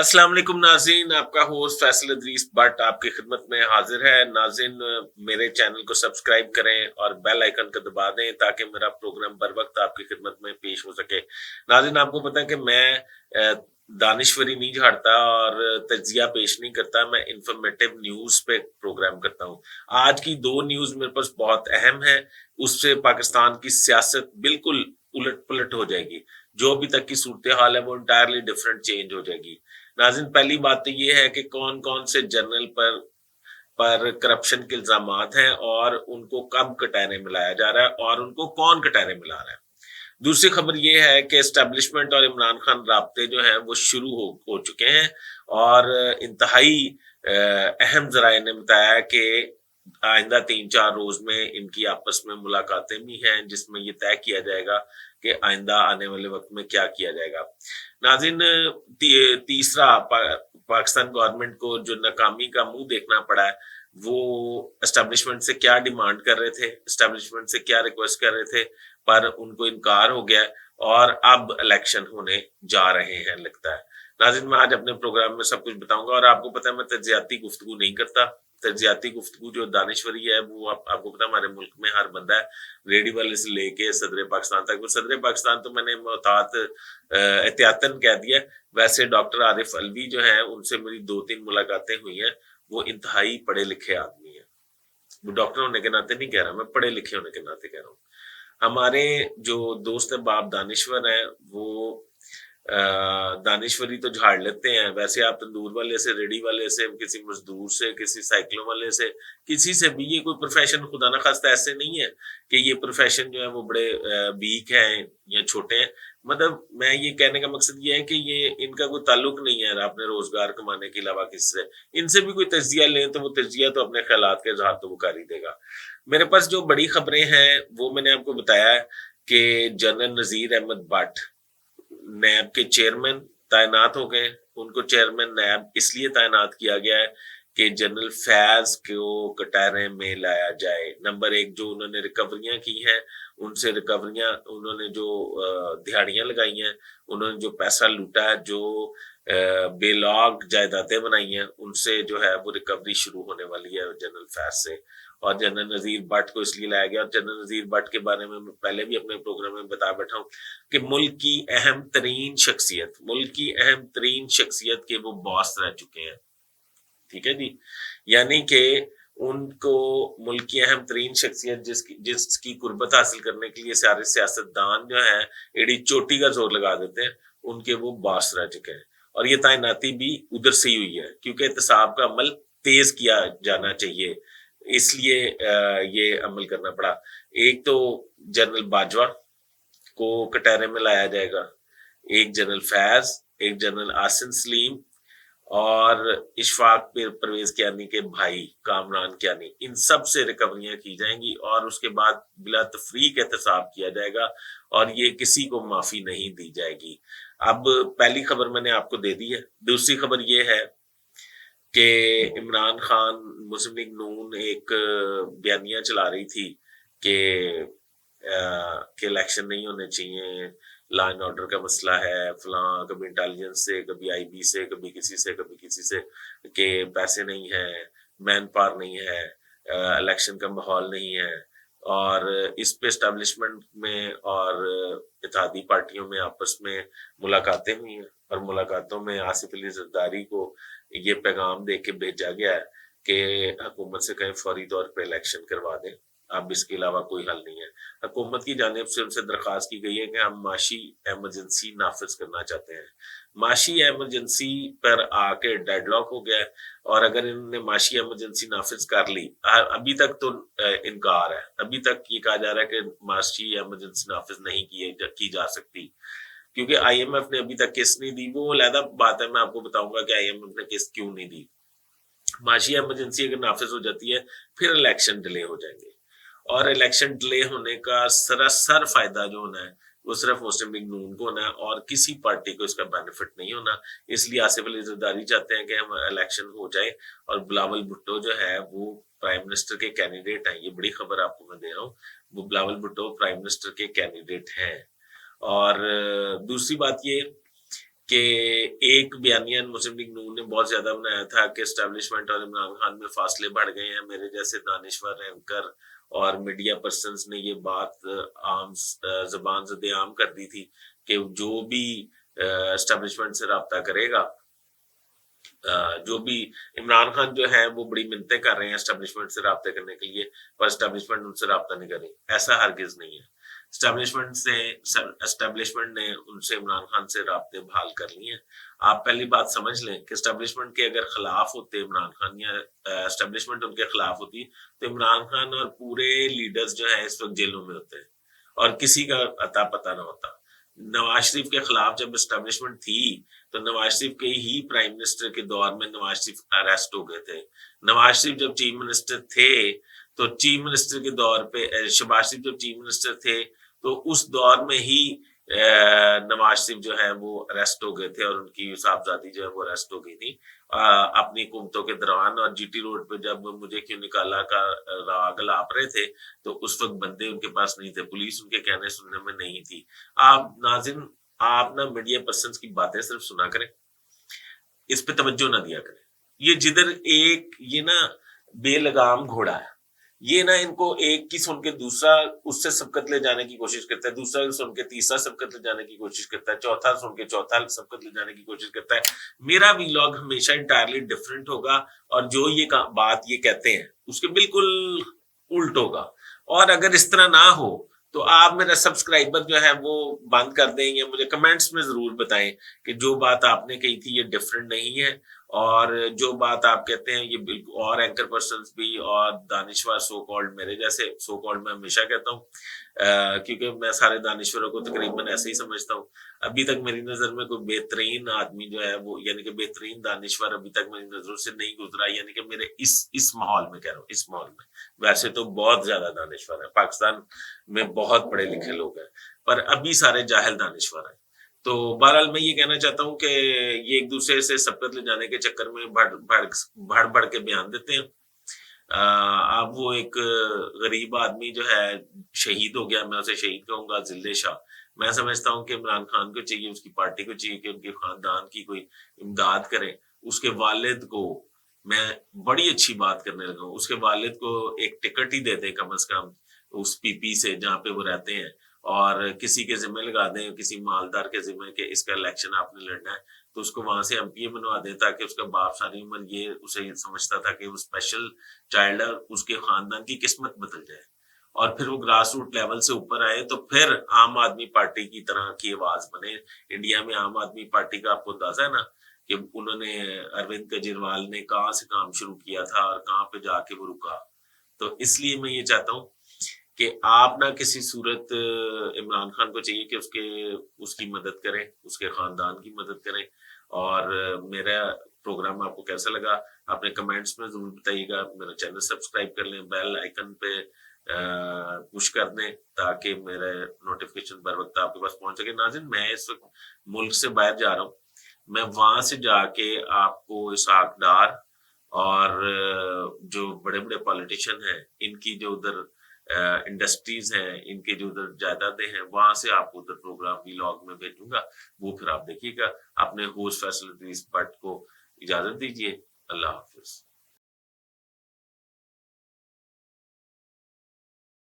السلام علیکم ناظرین، آپ کا ہوسٹ فیصل ادریس بٹ آپ کی خدمت میں حاضر ہے۔ ناظرین، میرے چینل کو سبسکرائب کریں اور بیل آئیکن کو دبا دیں تاکہ میرا پروگرام بر وقت آپ کی خدمت میں پیش ہو سکے۔ ناظرین، آپ کو پتہ ہے کہ میں دانشوری نہیں جھاڑتا اور تجزیہ پیش نہیں کرتا، میں انفارمیٹیو نیوز پہ پروگرام کرتا ہوں۔ آج کی دو نیوز میرے پاس بہت اہم ہے، اس سے پاکستان کی سیاست بالکل الٹ پلٹ ہو جائے گی۔ جو ابھی تک کی صورتحال ہے وہ انٹائرلی ڈفرنٹ چینج ہو جائے گی۔ ناظرین، پہلی بات تو یہ ہے کہ کون کون سے جنرل پر کرپشن کے الزامات ہیں اور ان کو کب کٹہرے میں لایا جا رہا ہے اور ان کو کون کٹہرے میں لا رہا ہے۔ دوسری خبر یہ ہے کہ اسٹیبلشمنٹ اور عمران خان رابطے جو ہیں وہ شروع ہو چکے ہیں اور انتہائی اہم ذرائع نے بتایا کہ آئندہ 3-4 روز میں ان کی آپس میں ملاقاتیں بھی ہیں جس میں یہ طے کیا جائے گا کہ آئندہ آنے والے وقت میں کیا کیا جائے گا۔ ناظرین، تیسرا پاکستان گورنمنٹ کو جو ناکامی کا منہ دیکھنا پڑا ہے وہ اسٹیبلشمنٹ سے کیا ڈیمانڈ کر رہے تھے، اسٹیبلشمنٹ سے کیا ریکویسٹ کر رہے تھے، پر ان کو انکار ہو گیا اور اب الیکشن ہونے جا رہے ہیں لگتا ہے۔ ناظرین، میں آج اپنے پروگرام میں سب کچھ بتاؤں گا اور آپ کو پتہ ہے میں تجزیاتی گفتگو نہیں کرتا۔ تجزیاتی گفتگو جو دانشوری ہے وہ آپ کو پتہ ہمارے ملک میں ہر بندہ ہے، ریڈی والے سے لے کے صدر پاکستان تک۔ وہ صدر پاکستان تو میں نے محتاط احتیاطاً کہہ دیا، ویسے ڈاکٹر عارف علوی جو ہیں ان سے میری 2-3 ملاقاتیں ہوئی ہیں، وہ انتہائی پڑھے لکھے آدمی ہیں۔ وہ ڈاکٹر ہونے کے ناطے نہیں کہہ رہا، میں پڑھے لکھے ہونے کے ناطے کہہ رہا ہوں۔ ہمارے جو دوست باپ دانشور ہیں وہ دانشوری تو جھاڑ لیتے ہیں، ویسے آپ تندور والے سے، ریڈی والے سے، کسی مزدور سے، کسی سائیکلوں والے سے، کسی سے بھی، یہ کوئی پروفیشن خدا نہ خواستہ ایسے نہیں ہے کہ یہ پروفیشن جو ہے وہ بڑے ویک ہیں یا چھوٹے ہیں۔ مطلب میں یہ کہنے کا مقصد یہ ہے کہ یہ ان کا کوئی تعلق نہیں ہے اپنے روزگار کمانے کے علاوہ کسی سے۔ ان سے بھی کوئی تجزیہ لیں تو وہ تجزیہ تو اپنے خیالات کے اظہار تو وہ کر ہی دے گا۔ میرے پاس جو بڑی خبریں ہیں وہ میں نے آپ کو بتایا ہے کہ جنرل نذیر احمد بٹ نیب کے چیئرمین تعینات ہو گئے۔ ان کو چیئرمین نیب اس لیے تعینات کیا گیا ہے کہ جنرل فیض کو کٹہرے میں لایا جائے۔ نمبر 1، جو انہوں نے ریکوریاں کی ہیں ان سے ریکوریاں، انہوں نے جو دہاڑیاں لگائی ہیں، انہوں نے جو پیسہ لوٹا ہے، جو بے لاگ جائیدادیں بنائی ہیں، ان سے جو ہے وہ ریکوری شروع ہونے والی ہے جنرل فیض سے۔ اور جنرل نذیر بٹ کو اس لیے لایا گیا، اور جنرل نذیر بٹ کے بارے میں پہلے بھی اپنے پروگرام میں بتا بیٹھا ہوں کہ ملک کی اہم ترین شخصیت کے وہ باس رہ چکے ہیں، ٹھیک ہے جی۔ یعنی کہ ان کو ملک کی اہم ترین شخصیت جس کی قربت حاصل کرنے کے لیے سارے سیاستدان جو ہیں ایڈی چوٹی کا زور لگا دیتے ہیں، ان کے وہ باس رہ چکے ہیں۔ اور یہ تعیناتی بھی ادھر سے ہی ہوئی ہے کیونکہ احتساب کا عمل تیز کیا جانا چاہیے، اس لیے یہ عمل کرنا پڑا۔ ایک تو جنرل باجوہ کو کٹہرے میں لایا جائے گا، ایک جنرل فیض، ایک جنرل آسن سلیم اور اشفاق پرویز کیانی کے بھائی کامران کیانی، ان سب سے ریکوریاں کی جائیں گی اور اس کے بعد بلا تفریق احتساب کیا جائے گا اور یہ کسی کو معافی نہیں دی جائے گی۔ اب پہلی خبر میں نے آپ کو دے دی ہے۔ دوسری خبر یہ ہے کہ عمران خان مسلم لیگ نون ایک بیانیہ چلا رہی تھی کہ الیکشن نہیں ہونے چاہیے، لا اینڈ آرڈر کا مسئلہ ہے، فلاں، کبھی انٹیلیجنس سے، کبھی آئی بی سے، کبھی کسی سے کہ پیسے نہیں ہیں، مین پاور نہیں ہے، الیکشن کا ماحول نہیں ہے۔ اور اس پہ اسٹیبلشمنٹ میں اور اتحادی پارٹیوں میں آپس میں ملاقاتیں ہوئی ہیں اور ملاقاتوں میں آصف علی زرداری کو یہ پیغام دے کے بھیجا گیا ہے کہ حکومت سے کہیں فوری طور پہ الیکشن کروا دیں، اب اس کے علاوہ کوئی حل نہیں ہے۔ حکومت کی جانب سے ان سے درخواست کی گئی ہے کہ ہم معاشی ایمرجنسی نافذ کرنا چاہتے ہیں۔ معاشی ایمرجنسی پر آ کے ڈیڈ لاک ہو گیا ہے، اور اگر انہوں نے معاشی ایمرجنسی نافذ کر لی، ابھی تک تو انکار ہے، ابھی تک یہ کہا جا رہا ہے کہ معاشی ایمرجنسی نافذ نہیں کی جا سکتی کیونکہ آئی ایم ایف نے ابھی تک قسط نہیں دی۔ وہ علیحدہ بات ہے، میں آپ کو بتاؤں گا کہ آئی ایم ایف نے قسط کیوں نہیں دی۔ معاشی ایمرجنسی اگر نافذ ہو جاتی ہے پھر الیکشن ڈیلے ہو جائیں گے، اور الیکشن ڈیلے ہونے کا سراسر فائدہ جو ہونا ہے وہ صرف مسلم لیگ نون کو ہونا ہے اور کسی پارٹی کو اس کا بینیفٹ نہیں ہونا۔ اس لیے آصف علی زرداری چاہتے ہیں کہ ہم الیکشن ہو جائے، اور بلاول بھٹو جو ہے وہ پرائم منسٹر کے کینڈیڈیٹ ہیں۔ یہ بڑی خبر آپ کو میں دے رہا ہوں، وہ بلاول بھٹو پرائم منسٹر کے کینڈیڈیٹ ہیں۔ اور دوسری بات یہ کہ ایک بیانیہ مسلم لیگ نون نے بہت زیادہ بنایا تھا کہ اسٹیبلشمنٹ اور عمران خان میں فاصلے بڑھ گئے ہیں. میرے جیسے دانشور اینکر اور میڈیا پرسنز نے یہ بات عام زبان زد عام کر دی تھی کہ جو بھی اسٹیبلشمنٹ سے رابطہ کرے گا، جو بھی عمران خان جو ہے وہ بڑی منتیں کر رہے ہیں اسٹیبلشمنٹ سے رابطے کرنے کے لیے، پر اسٹیبلشمنٹ ان سے رابطہ نہیں کر رہی. ایسا ہرگز نہیں ہے. اسٹیبلشمنٹ نے ان سے عمران خان سے رابطے بحال کر لیے ہیں. آپ پہلی بات سمجھ لیں کہ اسٹیبلشمنٹ کے اگر خلاف ہوتے عمران خان یا اسٹیبلشمنٹ ان کے خلاف ہوتی تو عمران خان اور پورے لیڈرز جو ہیں اس وقت جیلوں میں ہوتے ہیں اور کسی کا اتا پتہ نہ ہوتا. نواز شریف کے خلاف جب اسٹیبلشمنٹ تھی تو نواز شریف کے ہی پرائم منسٹر کے دور میں نواز شریف اریسٹ ہو گئے تھے. نواز شریف جب چیف منسٹر تھے تو چیف منسٹر کے دور پہ شہباز شریف جب چیف منسٹر تھے تو اس دور میں ہی نواز شریف جو ہے وہ اریسٹ ہو گئے تھے اور ان کی صاحبزادی جو ہے وہ اریسٹ ہو گئی تھی اپنی حکومتوں کے دوران. اور جی ٹی روڈ پہ جب مجھے کیوں نکالا کا راگ لاپ رہے تھے تو اس وقت بندے ان کے پاس نہیں تھے، پولیس ان کے کہنے سننے میں نہیں تھی. آپ ناظرین، آپ نا میڈیا پرسنز کی باتیں صرف سنا کریں، اس پہ توجہ نہ دیا کریں. یہ جدھر ایک یہ نا بے لگام گھوڑا ہے، یہ نا ان کو ایک کی سن کے دوسرا اس سے سبقت لے جانے کی کوشش کرتا ہے، دوسرا سن کے تیسرا سبقت لے جانے کی کوشش کرتا ہے، چوتھا سن کے چوتھا سبقت لے جانے کی کوشش کرتا ہے. میرا ویلاگ ہمیشہ انٹائرلی ڈفرینٹ ہوگا اور جو یہ بات یہ کہتے ہیں اس کے بالکل الٹ ہوگا. اور اگر اس طرح نہ ہو تو آپ میرا سبسکرائبر جو ہے وہ بند کر دیں یا مجھے کمنٹس میں ضرور بتائیں کہ جو بات آپ نے کہی تھی یہ ڈفرینٹ نہیں ہے، اور جو بات آپ کہتے ہیں یہ بالکل. اور اینکر پرسنز بھی اور دانشور سو کالڈ میرے جیسے سو کالڈ میں ہمیشہ کہتا ہوں کیونکہ میں سارے دانشوروں کو تقریباً ایسے ہی سمجھتا ہوں. ابھی تک میری نظر میں کوئی بہترین آدمی جو ہے وہ یعنی کہ بہترین دانشور ابھی تک میری نظروں سے نہیں گزرا، یعنی کہ میرے اس ماحول میں کہہ رہا ہوں، اس ماحول میں. ویسے تو بہت زیادہ دانشور ہیں، پاکستان میں بہت پڑھے لکھے لوگ ہیں، پر ابھی سارے جاہل دانشور ہیں. تو بہرحال میں یہ کہنا چاہتا ہوں کہ یہ ایک دوسرے سے سبقت لے جانے کے چکر میں بڑھ بڑھ کے بیان دیتے ہیں. اب وہ ایک غریب آدمی جو ہے شہید ہو گیا، میں اسے شہید کہوں گا، ذلِ شاہ. میں سمجھتا ہوں کہ عمران خان کو چاہیے، اس کی پارٹی کو چاہیے کہ ان کے خاندان کی کوئی امداد کریں. اس کے والد کو میں بڑی اچھی بات کرنے لگا ہوں، اس کے والد کو ایک ٹکٹ ہی دے دیں کم از کم اس پی پی سے جہاں پہ وہ رہتے ہیں، اور کسی کے ذمہ لگا دیں، کسی مالدار کے ذمہ کہ اس کا الیکشن آپ نے لڑنا ہے تو اس کو وہاں سے ایم پی اے بنوا دیں، تاکہ اس کا باپ ساری عمر یہ اسے سمجھتا تھا کہ وہ اسپیشل چائلڈ ہے، اس کے خاندان کی قسمت بدل جائے اور پھر وہ گراس روٹ لیول سے اوپر آئے تو پھر عام آدمی پارٹی کی طرح کی آواز بنے. انڈیا میں عام آدمی پارٹی کا آپ کو اندازہ ہے نا کہ انہوں نے اروند کیجریوال نے کہاں سے کام شروع کیا تھا اور کہاں پہ جا کے وہ رکا. تو اس لیے میں یہ چاہتا ہوں کہ آپ نہ کسی صورت عمران خان کو چاہیے کہ اس کی مدد کریں، اس کے خاندان کی مدد کریں. اور میرا پروگرام آپ کو کیسا لگا اپنے کمنٹس میں ضرور بتائیے گا. میرا چینل سبسکرائب کر لیں، بیل آئیکن پہ پش کر دیں تاکہ میرے نوٹیفیکیشن بر وقت آپ کے پاس پہنچ سکے. ناظرین، میں اس وقت ملک سے باہر جا رہا ہوں، میں وہاں سے جا کے آپ کو اسحاق ڈار اور جو بڑے بڑے پالیٹیشین ہیں ان کی جو ادھر انڈسٹریز ہیں، ان کے جو ادھر جائیدادیں ہیں، وہاں سے آپ کو ادھر پروگرام ویلاگ میں بھیجوں گا، وہ پھر آپ دیکھیے گا. اپنے ہوسٹ فیصل ادریس بٹ کو اجازت دیجیے. اللہ حافظ.